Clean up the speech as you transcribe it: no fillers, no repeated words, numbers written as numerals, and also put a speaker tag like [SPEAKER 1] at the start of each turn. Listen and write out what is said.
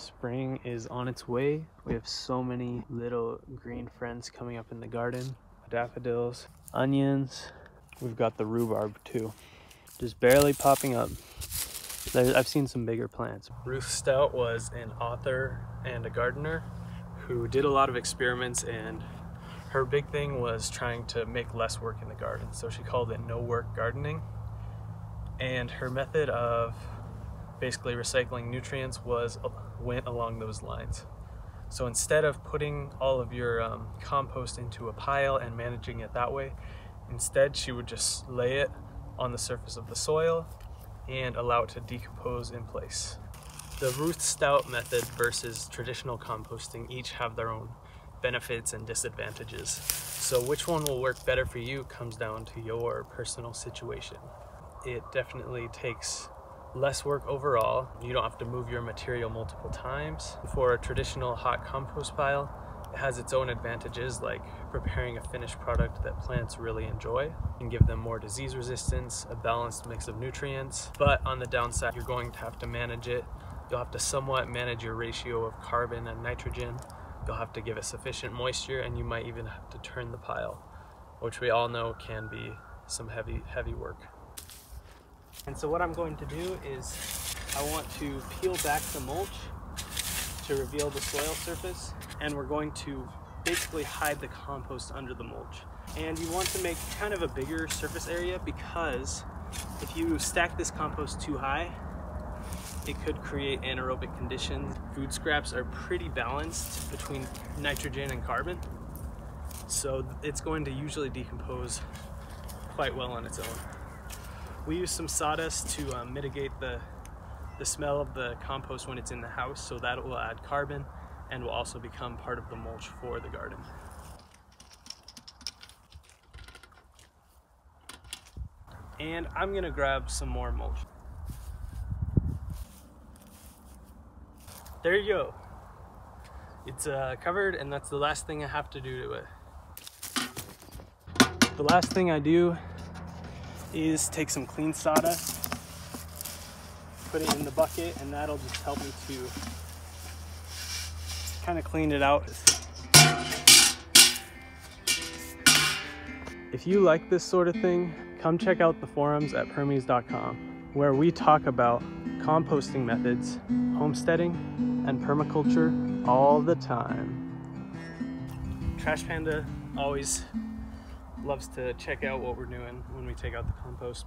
[SPEAKER 1] Spring is on its way. We have so many little green friends coming up in the garden. Daffodils, onions. We've got the rhubarb too. Just barely popping up. I've seen some bigger plants. Ruth Stout was an author and a gardener who did a lot of experiments, and her big thing was trying to make less work in the garden. So she called it no work gardening. And her method of basically recycling nutrients went along those lines. So instead of putting all of your compost into a pile and managing it that way, instead she would just lay it on the surface of the soil and allow it to decompose in place. The Ruth Stout method versus traditional composting each have their own benefits and disadvantages. So which one will work better for you comes down to your personal situation. It definitely takes less work overall. You don't have to move your material multiple times. For a traditional hot compost pile, it has its own advantages, like preparing a finished product that plants really enjoy and give them more disease resistance, a balanced mix of nutrients. But on the downside, you're going to have to manage it. You'll have to somewhat manage your ratio of carbon and nitrogen. You'll have to give it sufficient moisture, and you might even have to turn the pile, which we all know can be some heavy work. And so what I'm going to do is I want to peel back the mulch to reveal the soil surface, and we're going to basically hide the compost under the mulch. And you want to make kind of a bigger surface area, because if you stack this compost too high, it could create anaerobic conditions. Food scraps are pretty balanced between nitrogen and carbon, so it's going to usually decompose quite well on its own. We use some sawdust to mitigate the smell of the compost when it's in the house, so that will add carbon and will also become part of the mulch for the garden. And I'm gonna grab some more mulch. There you go. It's covered, and that's the last thing I have to do to it. The last thing I do is take some clean sawdust, put it in the bucket, and that'll just help me to kind of clean it out. If you like this sort of thing, come check out the forums at permies.com, where we talk about composting methods, homesteading, and permaculture all the time. Trash Panda always loves to check out what we're doing when we take out the compost.